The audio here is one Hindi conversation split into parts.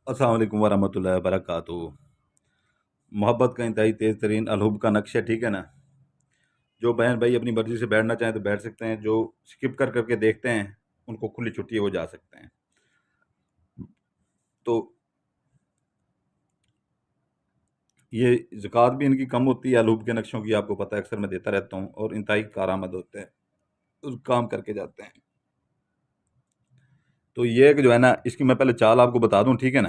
अस्सलाम वालेकुम वरहमतुल्लाहि वबरकातुहू। मोहब्बत का इंतहाई तेज़ तरीन अलहुब का नक्श है, ठीक है ना? जो बहन भाई अपनी मर्ज़ी से बैठना चाहें तो बैठ सकते हैं, जो स्किप कर करके देखते हैं, उनको खुली छुट्टी है, वो जा सकते हैं। तो ये ज़कात भी इनकी कम होती है, अलहुब के नक्शों की आपको पता है, अक्सर मैं देता रहता हूँ और इंतहाई कारआमद होते हैं, उस काम करके जाते हैं। तो ये है कि जो है ना, इसकी मैं पहले चाल आपको बता दूँ, ठीक है ना?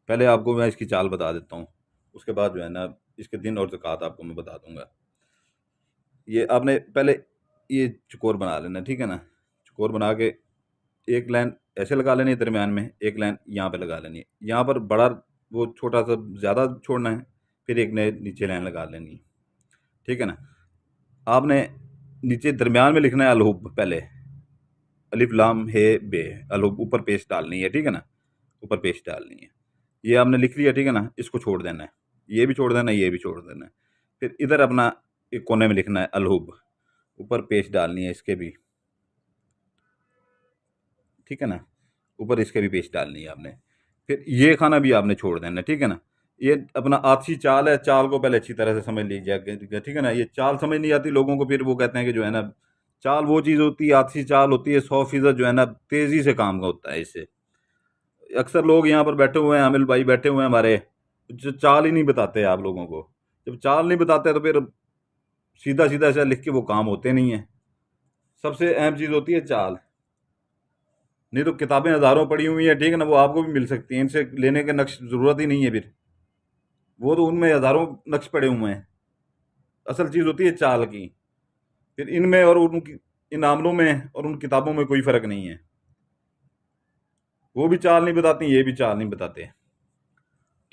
पहले आपको मैं इसकी चाल बता देता हूँ, उसके बाद जो है ना, इसके दिन और ज़कात आपको मैं बता दूँगा। ये आपने पहले ये चौकोर बना लेना, ठीक है ना? चौकोर बना के एक लाइन ऐसे लगा लेनी है दरमियान में, एक लाइन यहाँ पे लगा लेनी है। यहाँ पर बड़ा वो छोटा-सा ज़्यादा छोड़ना है, फिर एक ने नीचे लाइन लगा लेनी है, ठीक है ना? आपने नीचे दरमियान में लिखना है अलहुब पहले, अलिफ लाम हे बे, अलहुब ऊपर पेश डालनी है, ठीक है ना? ऊपर पेश डालनी है। ये आपने लिख लिया, ठीक है ना? इसको छोड़ देना है। ये भी छोड़ देना है, ये भी छोड़ देना है। फिर इधर अपना एक कोने में लिखना है अलहुब, ऊपर पेश डालनी है इसके भी, ठीक है ना? ऊपर इसके भी पेस्ट डालनी है आपने। फिर ये खाना भी आपने छोड़ देना है, ठीक है ना? ये अपना आपसी चाल है, चाल को पहले अच्छी तरह से समझ लीजिएगा, ठीक है ना? ये चाल समझ नहीं आती लोगों को, फिर वो कहते हैं कि जो है ना, चाल वो चीज़ होती है, आपसी चाल होती है, 100% जो है ना, तेज़ी से काम का होता है इससे। अक्सर लोग यहाँ पर बैठे हुए हैं, आमिल भाई बैठे हुए हैं हमारे, जो चाल ही नहीं बताते आप लोगों को। जब चाल नहीं बताते तो फिर सीधा-सीधा ऐसा लिख के वो काम होते नहीं हैं। सबसे अहम चीज़ होती है चाल। नहीं तो किताबें हज़ारों पड़ी हुई हैं, ठीक है ना? वो आपको भी मिल सकती हैं, इनसे लेने के नक्श ज़रूरत ही नहीं है फिर। वो तो उनमें हज़ारों नक्श पड़े हुए हैं। असल चीज़ होती है चाल की। फिर इनमें और उनकी इन आमलों में और उन किताबों में कोई फ़र्क नहीं है। वो भी चाल नहीं बताती, ये भी चाल नहीं बताते।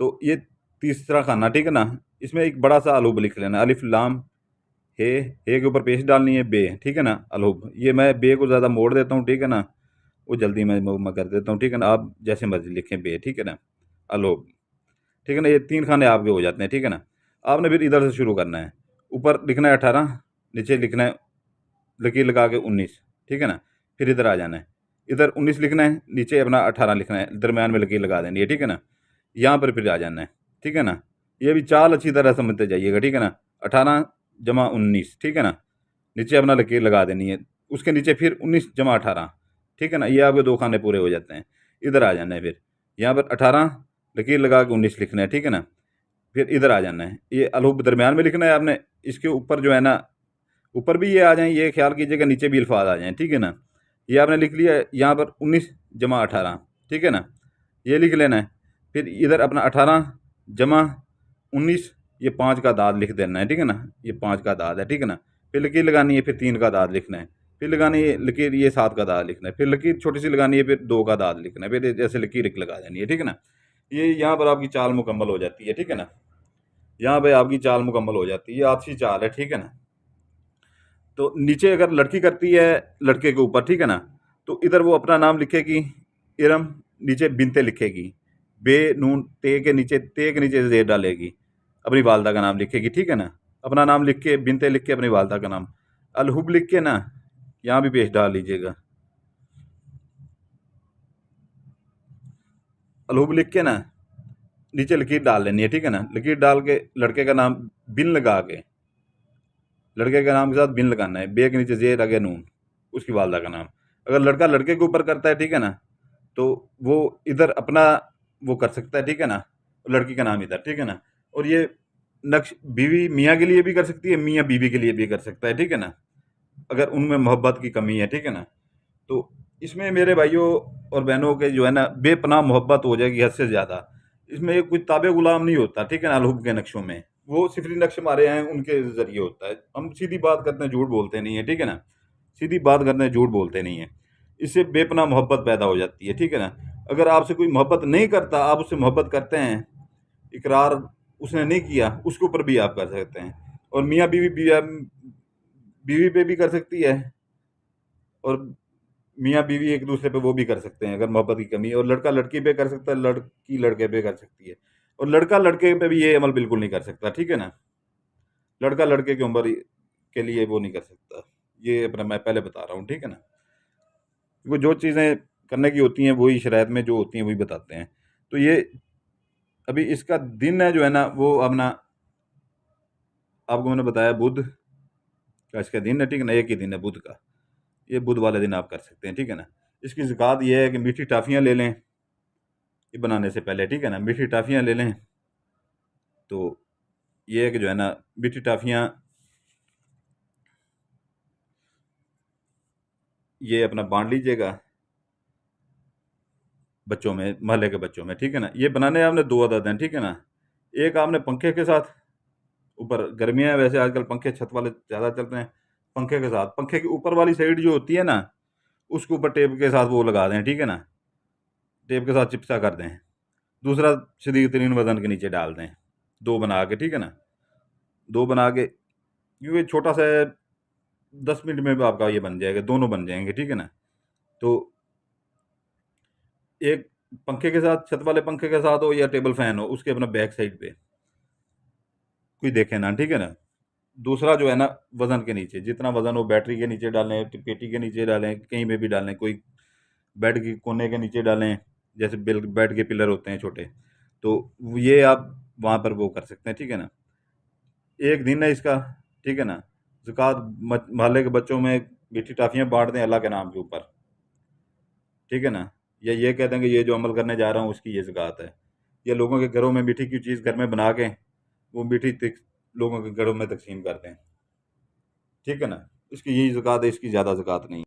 तो ये तीसरा खाना, ठीक है ना? इसमें एक बड़ा-सा अलुब लिख लेना, अलिफ लाम हे, हे के ऊपर पेश डालनी है बे, ठीक है ना? अलुब। ये मैं बे को ज़्यादा मोड़ देता हूँ, ठीक है ना? वो जल्दी मैं कर देता हूँ, ठीक है ना? आप जैसे मर्ज़ी लिखें बे, ठीक है ना? अलुब। ठीक है ना? ये 3 खाने आपके हो जाते हैं, ठीक है ना? आपने फिर इधर से शुरू करना है। ऊपर लिखना है 18, नीचे लिखना है लकीर लगा के 19, ठीक है ना? फिर इधर आ जाना है। इधर 19 लिखना है, नीचे अपना 18 लिखना है, दरमियान में लकीर लगा देनी है, ठीक है ना? यहाँ पर फिर आ जाना है, ठीक है ना? ये भी चाल अच्छी तरह समझते जाइएगा, ठीक है ना? 18 जमा 19, ठीक है ना? नीचे अपना लकीर लगा देनी है। उसके नीचे फिर 19 जमा 18, ठीक है ना? ये आपके 2 खाने पूरे हो जाते हैं। इधर आ जाना है फिर। यहाँ पर 18 लकीर लगा के 19 लिखना है, ठीक है ना? फिर इधर आ जाना है। ये अलहुब दरमियान में लिखना है आपने, इसके ऊपर जो है ना, ऊपर भी ये आ जाएँ, ये ख़्याल कीजिएगा नीचे भी अल्फ़ाज़ आ जाएँ, ठीक है ना? ये आपने लिख लिया है, यहाँ पर 19 जमा 18, ठीक है ना? ये लिख लेना है। फिर इधर अपना 18 जमा 19, ये 5 का दाद लिख देना है, ठीक है ना? ये 5 का दाद है, ठीक है ना? फिर लकीर लगानी है, फिर 3 का दाद लिखना है। फिर लगानी है लकीर, ये 7 का दाद लिखना है। फिर लकीर छोटी-सी लगानी है, फिर 2 का दाद लिखना है। फिर ऐसे लकीर एक लगा देनी है, ठीक है ना? ये यहाँ पर आपकी चाल मुकम्मल हो जाती है, ठीक है ना? यहाँ पे आपकी चाल मुकम्मल हो जाती है, ये आपसी चाल है, ठीक है ना? तो नीचे अगर लड़की करती है लड़के के ऊपर, ठीक है ना? तो इधर वो अपना नाम लिखेगी, इरम, नीचे बिनते लिखेगी। बे नून ते के नीचे ज़ेर डालेगी, अपनी वालदा का नाम लिखेगी, ठीक है ना? अपना नाम लिख के, बिनते लिख के अपनी वालदा का नाम। अलहुब लिख के ना, यहाँ भी पेश डाल लीजिएगा। अलहुब लिख के ना, नीचे लकीर डाल लेनी है, ठीक है ना? लकीर डाल के लड़के का नाम बिन लगा के, लड़के के नाम के साथ बिन लगाना है, बे के नीचे ज़ेर आगे नून, उसकी वालदा का नाम। अगर लड़का लड़के के ऊपर करता है, ठीक है ना? तो वो इधर अपना वो कर सकता है, ठीक है ना? लड़की का नाम इधर, ठीक है ना? और ये नक्श बीवी मियाँ के लिए भी कर सकती है, मियाँ बीवी के लिए भी कर सकता है, ठीक है ना? अगर उनमें मोहब्बत की कमी है, ठीक है ना? तो इसमें मेरे भाइयों और बहनों के जो है ना, बेपनाह मोहब्बत हो जाएगी हद से ज़्यादा। इसमें कोई ताबे गुलाम नहीं होता, ठीक है ना? अलहुब के नक्शों में वो सिफरी नक्श हमारे हैं, उनके ज़रिए होता है। हम सीधी बात करते हैं, झूठ बोलते नहीं है, ठीक है ना? सीधी बात करते हैं, झूठ बोलते नहीं है। इससे बेपनाह मोहब्बत पैदा हो जाती है, ठीक है ना? अगर आपसे कोई मोहब्बत नहीं करता, आप उससे मोहब्बत करते हैं, इकरार उसने नहीं किया, उसके ऊपर भी आप कर सकते हैं। और मियाँ बीवी भी बीवी पे भी कर सकती है, और मियाँ बीवी एक दूसरे पे वो भी कर सकते हैं अगर मोहब्बत की कमी है, और लड़का लड़की पे कर सकता है, लड़की लड़के पे कर सकती है, और लड़का लड़के पे भी ये अमल बिल्कुल नहीं कर सकता, ठीक है ना? लड़का लड़के की उम्र के लिए वो नहीं कर सकता। ये अपना मैं पहले बता रहा हूँ, ठीक है ना? वो जो चीज़ें करने की होती हैं, वही शरायत में जो होती हैं वही बताते हैं। तो ये अभी इसका दिन है जो है ना, वो अपना आपको मैंने बताया बुध का इसका दिन है, ठीक है ना, एक ही दिन है बुध का। ये बुध वाले दिन आप कर सकते हैं, ठीक है ना। इसकी ज़कात ये है कि मीठी टाफ़ियाँ ले लें ये बनाने से पहले, ठीक है ना, मीठी टाफ़ियाँ ले लें। तो ये है कि जो है ना, मीठी टाफ़ियाँ ये अपना बाँट लीजिएगा बच्चों में, मोहल्ले के बच्चों में, ठीक है ना। ये बनाने आपने 2 अदद हैं, ठीक है ना। एक आपने पंखे के साथ, ऊपर गर्मियाँ हैं वैसे आजकल पंखे छत वाले ज़्यादा चल रहे हैं, पंखे के साथ, पंखे की ऊपर वाली साइड जो होती है ना, उसके ऊपर टेप के साथ वो लगा दें, ठीक है ना, टेप के साथ चिपसा कर दें। दूसरा शदीद तरीन वज़न के नीचे डाल दें, 2 बना के, ठीक है ना, 2 बना के, क्योंकि छोटा सा है, 10 मिनट में भी आपका ये बन जाएगा, दोनों बन जाएँगे, ठीक है ना। तो एक पंखे के साथ, छत वाले पंखे के साथ हो या टेबल फ़ैन हो, उसके अपना बैक साइड पे कोई देखे ना, ठीक है ना। दूसरा जो है ना, वज़न के नीचे, जितना वज़न हो बैटरी के नीचे डालें, पेटी के नीचे डालें, कहीं पे भी डालें, कोई बेड के कोने के नीचे डालें, जैसे बेड के पिलर होते हैं छोटे, तो ये आप वहाँ पर वो कर सकते हैं, ठीक है ना। एक दिन है इसका, ठीक है ना। ज़कात मोहल्ले के बच्चों में मीठी टाफ़ियाँ बाँट दें अल्लाह के नाम के ऊपर, ठीक है ना। या ये कह दें कि ये जो अमल करने जा रहा हूँ उसकी ये ज़कात है। या लोगों के घरों में मीठी की चीज़ घर में बना के वो मीठी लोगों के घरों में तकसीम कर दें, ठीक है ना। इसकी यही ज़कात है, इसकी ज़्यादा ज़कात नहीं।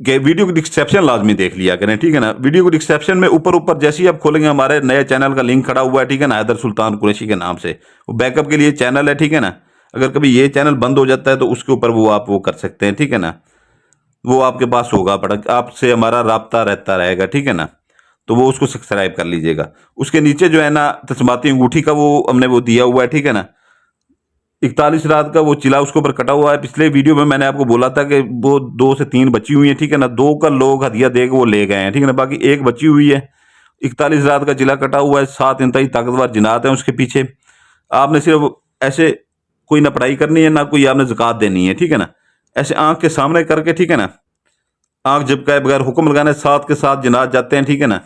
कि वीडियो की डिस्क्रिप्शन लाजमी देख लिया करें, ठीक है ना। वीडियो को डिस्क्रिप्शन में ऊपर ऊपर जैसे ही आप खोलेंगे हमारे नए चैनल का लिंक खड़ा हुआ है, ठीक है ना, हैदर सुल्तान कुरैशी के नाम से, वो बैकअप के लिए चैनल है, ठीक है ना। अगर कभी ये चैनल बंद हो जाता है तो उसके ऊपर वो आप वो कर सकते हैं, ठीक है ना। वो आपके पास होगा, बड़ा आपसे हमारा राब्ता रहता रहेगा, ठीक है ना। तो वो उसको सब्सक्राइब कर लीजिएगा। उसके नीचे जो है ना, तस्माती अंगूठी का वो हमने वो दिया हुआ है, ठीक है ना। 41 रात का वो चिला उसके ऊपर कटा हुआ है। पिछले वीडियो में मैंने आपको बोला था कि वो 2 से 3 बची हुई है, ठीक है ना। 2 का लोग हदिया दे के वो ले गए हैं, ठीक है ना, बाकी एक बची हुई है। 41 रात का चिला कटा हुआ है, 7 इंतहाई ताकतवर जिनात हैं उसके पीछे। आपने सिर्फ ऐसे कोई ना पढ़ाई करनी है ना कोई आपने ज़कात देनी है, ठीक है ना। ऐसे आंख के सामने करके, ठीक है ना, आंख झपकाए बगैर हुक्म लगाने, साथ के साथ जिनात जाते हैं, ठीक है ना।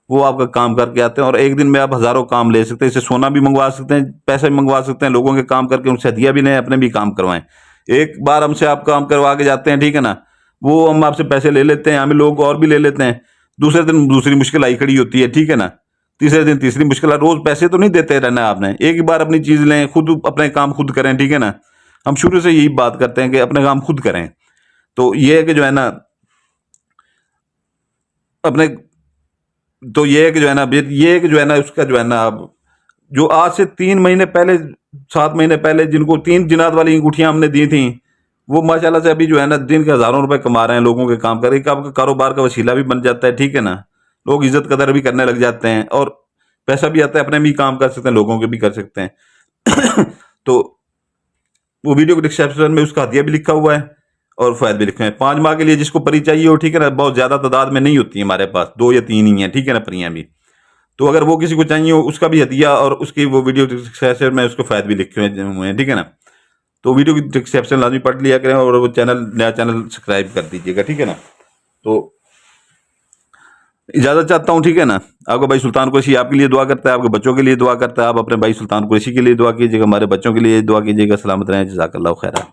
वो आपका काम करके आते हैं और एक दिन में आप हज़ारों काम ले सकते हैं। इससे सोना भी मंगवा सकते हैं, पैसा भी मंगवा सकते हैं, लोगों के काम करके उनसे हदिया भी लें, अपने भी काम करवाएं। एक बार हमसे आप काम करवा के जाते हैं, ठीक है ना, वो हम आपसे पैसे ले लेते हैं, हमें लोग और भी ले लेते हैं। दूसरे दिन दूसरी मुश्किल आई खड़ी होती है, ठीक है ना। तीसरे दिन तीसरी मुश्किल, रोज़ पैसे तो नहीं देते रहना आपने, एक ही बार अपनी चीज़ लें, खुद अपने काम खुद करें, ठीक है ना। हम शुरू से यही बात करते हैं कि अपने काम खुद करें। तो ये है कि जो है ना, अपने तो ये है कि जो है ना, ये है कि जो है ना, उसका जो है ना, अब जो आज से 3 महीने पहले, 7 महीने पहले जिनको 3 जिनात वाली अंगूठियां हमने दी थी, वो माशाल्लाह से अभी जो है ना, दिन के हज़ारों रुपए कमा रहे हैं, लोगों के काम करके। आपका कारोबार का वसीला भी बन जाता है, ठीक है ना। लोग इज्जत कदर भी करने लग जाते हैं और पैसा भी आता है, अपने भी काम कर सकते हैं, लोगों के भी कर सकते हैं। तो वो वीडियो को डिस्क्रिप्शन में उसका हदिया भी लिखा हुआ है और फ़ायदे भी लिखे हैं। 5 माह के लिए जिसको परी चाहिए हो, ठीक है ना, बहुत ज़्यादा तादाद में नहीं होती है हमारे पास, 2 या 3 ही हैं, ठीक है ना, परियां भी। तो अगर वो किसी को चाहिए हो, उसका भी हदिया और उसकी वो वीडियो डिस्क्रिप्शन में उसके फ़ायदे भी लिखे हुए हैं, ठीक है ना। तो वीडियो की डिस्क्रिप्शन लाजमी पढ़ लिया करें और वो चैनल, नया चैनल सब्सक्राइब कर दीजिएगा, ठीक है ना। तो इजाज़त चाहता हूँ, ठीक है ना। आपका भाई सुल्तान कुरैशी आपके लिए दुआ करता है, आपके बच्चों के लिए दुआ करता है। आप अपने भाई सुल्तान कुरैशी के लिए दुआ कीजिएगा, हमारे बच्चों के लिए दुआ कीजिएगा, सलामत रहें, जज़ाकल्लाहु खैरा।